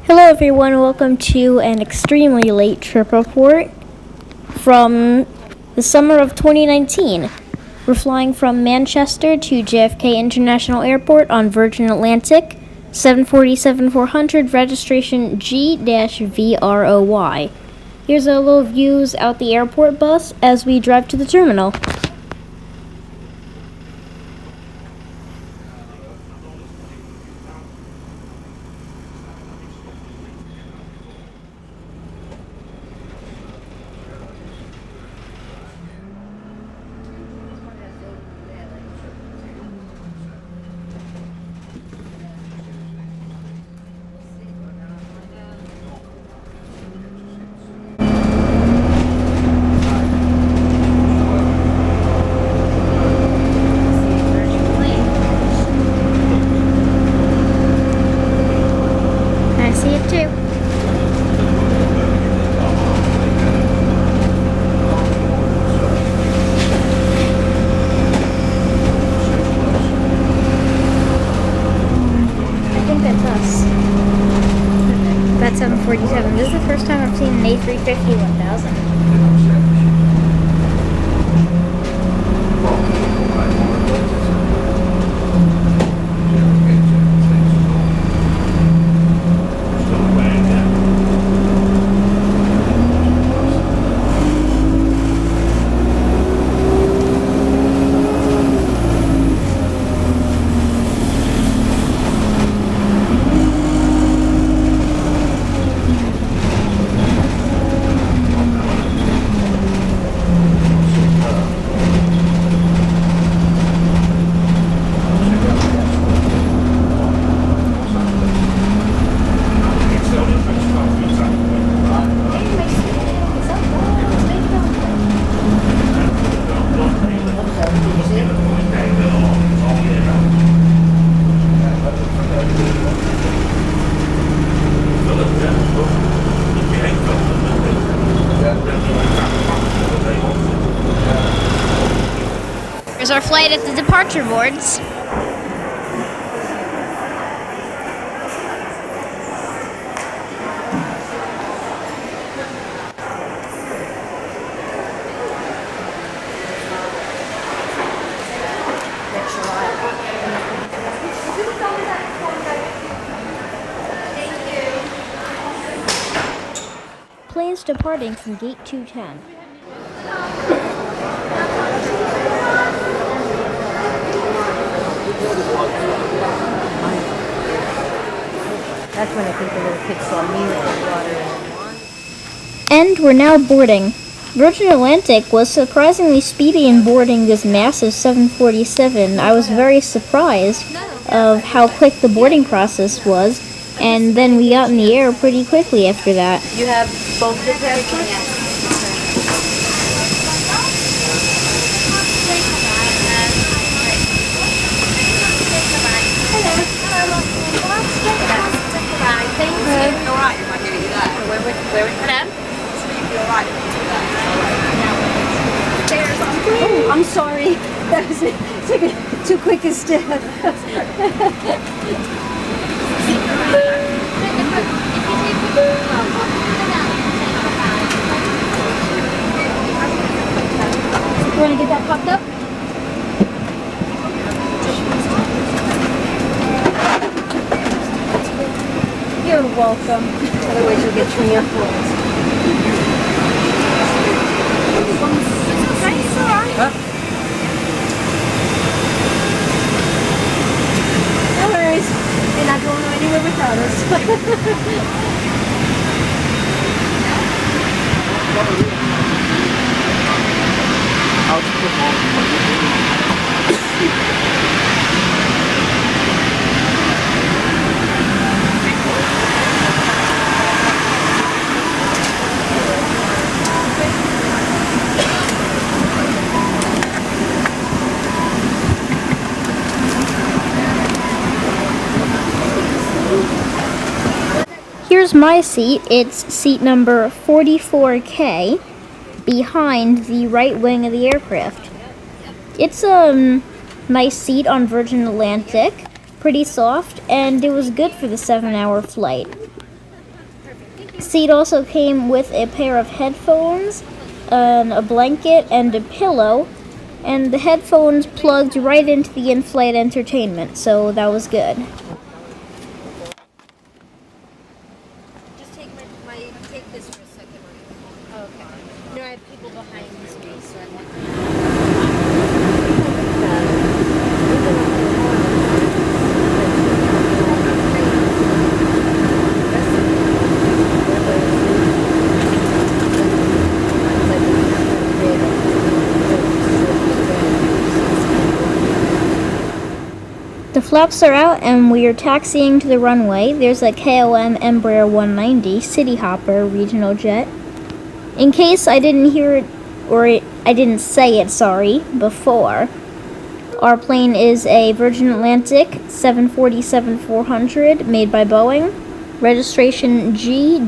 Hello everyone, welcome to an extremely late trip report from the summer of 2019. We're flying from Manchester to JFK International Airport on Virgin Atlantic, 747-400, registration G-VROY. Here's a little views out the airport bus as we drive to the terminal. That's 747. This is the first time I've seen an A350-1000. Here's our flight at the departure boards. Planes departing from gate 210. That's when I think the little kids saw me with the water in. And we're now boarding. Virgin Atlantic was surprisingly speedy in boarding this massive 747. I was very surprised of how quick the boarding process was, and then we got in the air pretty quickly after that. You have both the passports? Oh, I'm sorry. That was too quick a step. You want to get that popped up? You're welcome. Otherwise you'll get your earphones. Huh? No worries. You're not going anywhere without us. Here's my seat. It's seat number 44K, behind the right wing of the aircraft. It's a nice seat on Virgin Atlantic, pretty soft, and it was good for the 7-hour flight. Seat also came with a pair of headphones, a blanket, and a pillow, and the headphones plugged right into the in-flight entertainment, so that was good. Just take take this for a second. Okay. No, I have people behind me, so I want The flaps are out and we are taxiing to the runway. There's a KLM Embraer 190 City Hopper regional jet. In case I didn't hear it, or I didn't say it, sorry, before, our plane is a Virgin Atlantic 747-400 made by Boeing, registration G-VROY.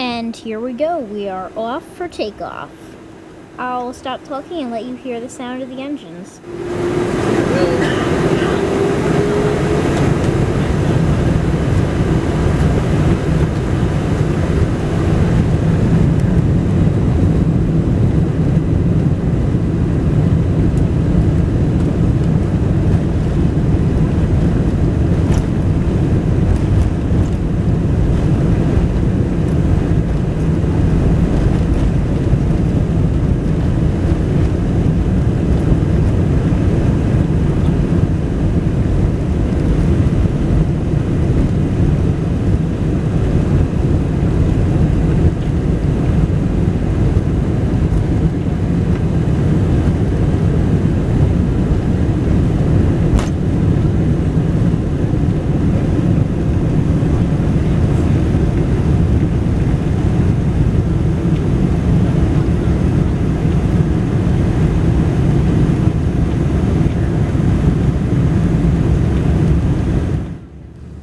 And here we go, we are off for takeoff. I'll stop talking and let you hear the sound of the engines.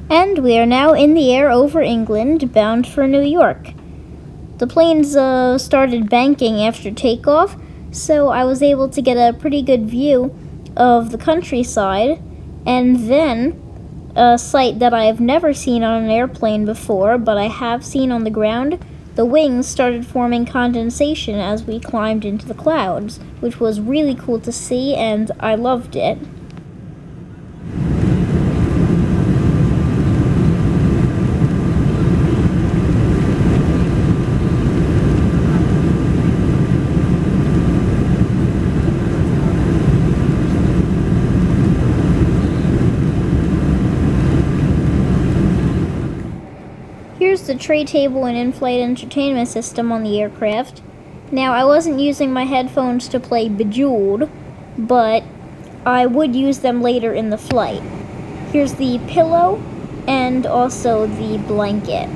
And we are now in the air over England, bound for New York. The planes started banking after takeoff, so I was able to get a pretty good view of the countryside, and then a sight that I have never seen on an airplane before, but I have seen on the ground. The wings started forming condensation as we climbed into the clouds, which was really cool to see, and I loved it. Here's the tray table and in-flight entertainment system on the aircraft. Now, I wasn't using my headphones to play Bejeweled, but I would use them later in the flight. Here's the pillow and also the blanket.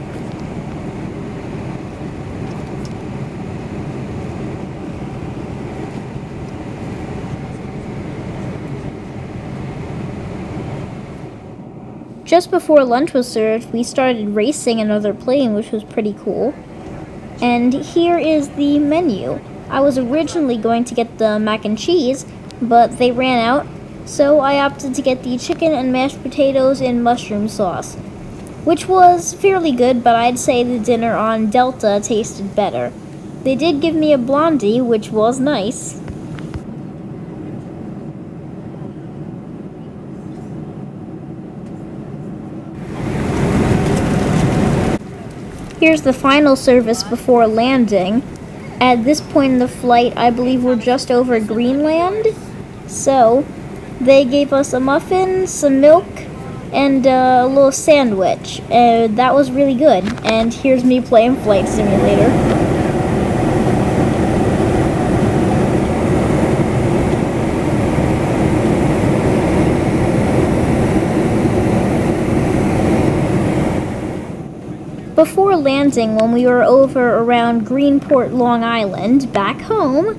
Just before lunch was served, we started racing another plane, which was pretty cool. And here is the menu. I was originally going to get the mac and cheese, but they ran out, so I opted to get the chicken and mashed potatoes in mushroom sauce, which was fairly good, but I'd say the dinner on Delta tasted better. They did give me a blondie, which was nice. Here's the final service before landing. At this point in the flight, I believe we're just over Greenland. So, they gave us a muffin, some milk, and a little sandwich. That was really good. And here's me playing Flight Simulator. before landing, when we were over around Greenport, Long Island, back home,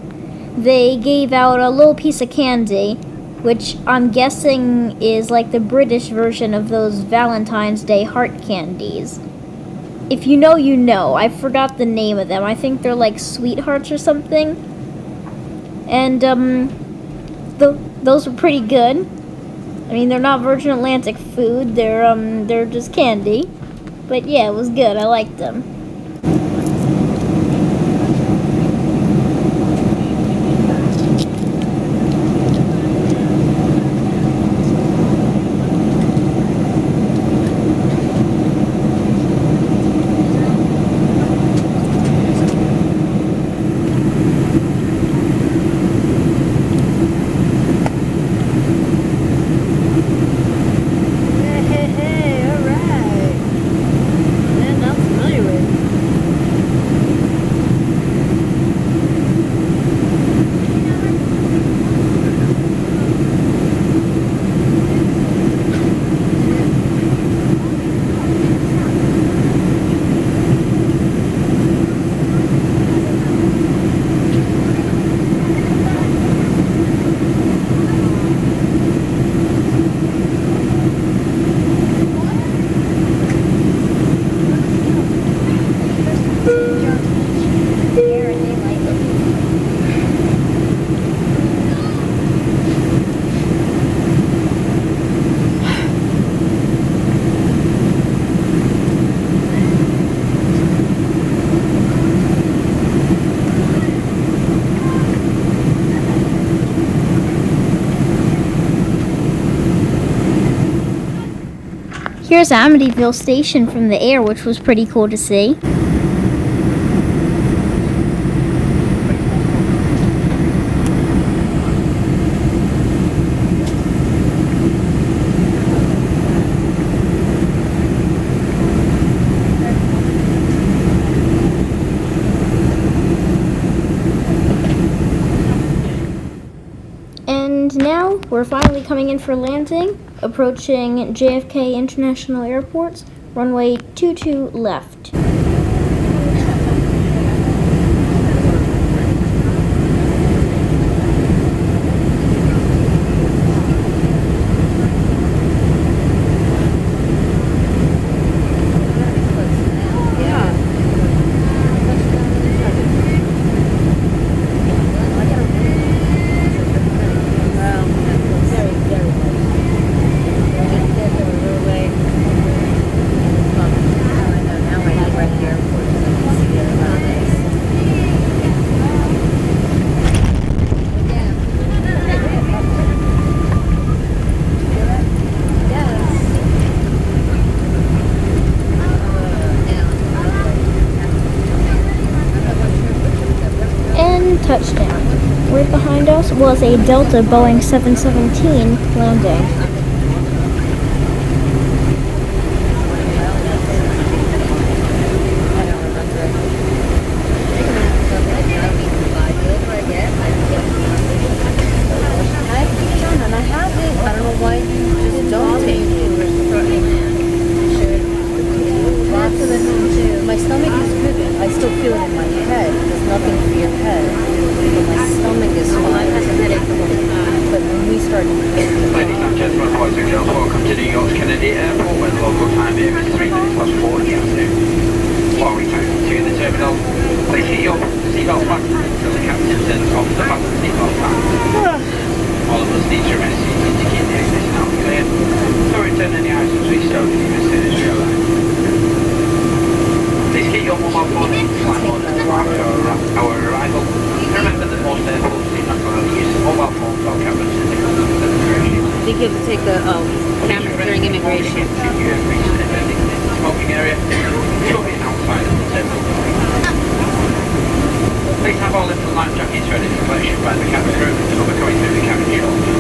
they gave out a little piece of candy, which I'm guessing is like the British version of those Valentine's Day heart candies. If you know, you know. I forgot the name of them. I think they're like sweethearts or something. And those were pretty good. I mean, they're not Virgin Atlantic food. They're just candy. But yeah, it was good. I liked them. Here's Amityville Station from the air, which was pretty cool to see. And now we're finally coming in for landing, approaching JFK International Airport, runway 22 left. Touchdown. Right behind us was a Delta Boeing 717 landing. My stomach is good. I still feel it in my head. There's nothing for your head. But my stomach is fine. I have a headache the whole time. But when we start... Ladies and gentlemen, boys and girls, welcome to New York Kennedy Airport, where the local time here is 3 minutes past 4 in the afternoon. While we turn to the terminal, please keep your seatbelt fastened until the captain turns off the fasten seatbelt sign. All of us need to rest seats to keep the exit now clear. So return any items we stowed with you as soon as we arrive. Please keep your mobile phone in flight mode until after our arrival. Remember that most airports do not allow the use of mobile phones or cameras in the customs immigration. I think you have to take the camera during immigration. You have reached the designated smoking area, shortly outside of the terminal. Please have all lift and life jackets ready for collection by the cabin crew until we're going through the cabin shortly.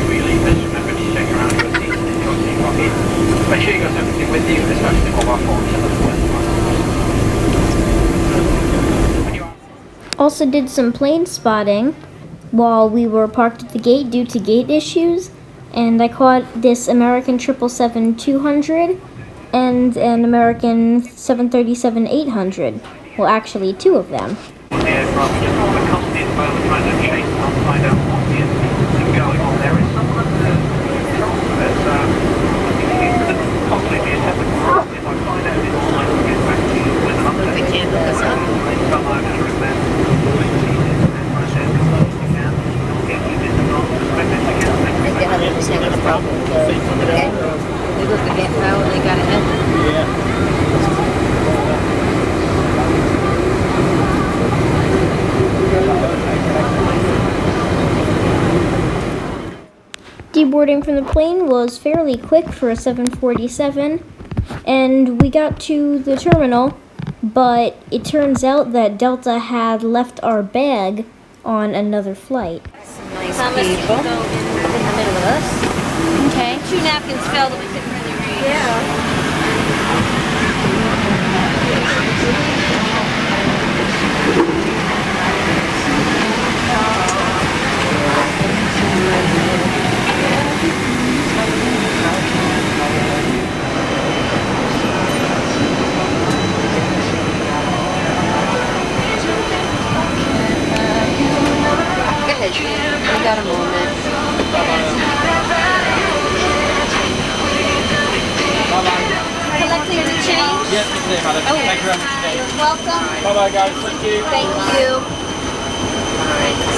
Before you leave us, remember to check around your seats and your seat pocket. Make sure you got everything with you, especially mobile phones and other weapons. Also did some plane spotting while we were parked at the gate due to gate issues, and I caught this American 777-200 and an American 737-800. Well, actually, two of them. The aircraft just on the custody at the moment, trying to chase and find out what is going on. There is someone at the control of it. I think it could possibly be a technical problem. If I find out this time, I'll get back to you with an update. They can't hook us up. Some over to repair. I think they're just having a problem with the okay. They looked at that file and they got it in. Deboarding from the plane was fairly quick for a 747, and we got to the terminal, but it turns out that Delta had left our bag on another flight. Nice Thomas people. Go in the middle of us. Okay. 2 napkins fell that we couldn't really read. Yeah. Go ahead, you got a moment. Collecting the change? Yes, it's there, madam. Oh. Thank you very much today. You're welcome. Bye-bye, guys. Thank you. Thank you.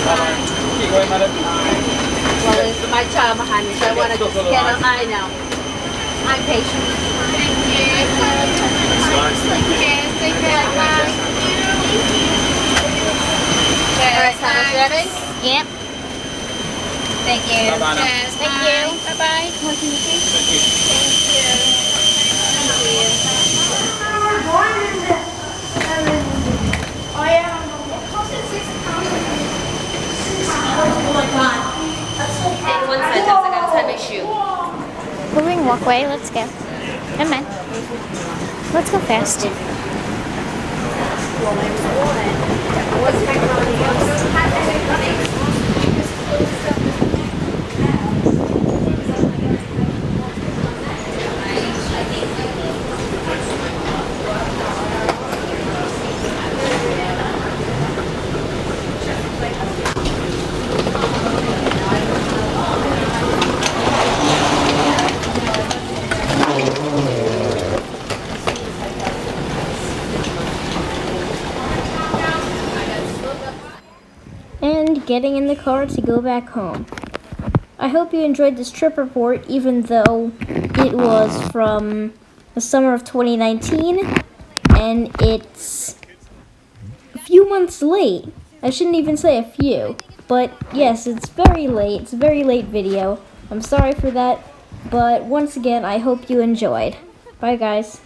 Bye-bye. Keep going, madam. Well, there's my child behind me, so I want to just get on. I know. I'm patient. Thank you. Cheers. Thank you. All right, Thomas, ready? Yep. Thank you. Bye-bye now. Cheers. Thank you. Bye-bye. Thank you. One sentence, I gotta tie my shoe. Moving walkway, let's go. Come on. Let's go fast. And getting in the car to go back home. I hope you enjoyed this trip report, even though it was from the summer of 2019, and it's a few months late. I shouldn't even say a few, but yes, it's very late. It's a very late video. I'm sorry for that, but once again, I hope you enjoyed. Bye, guys.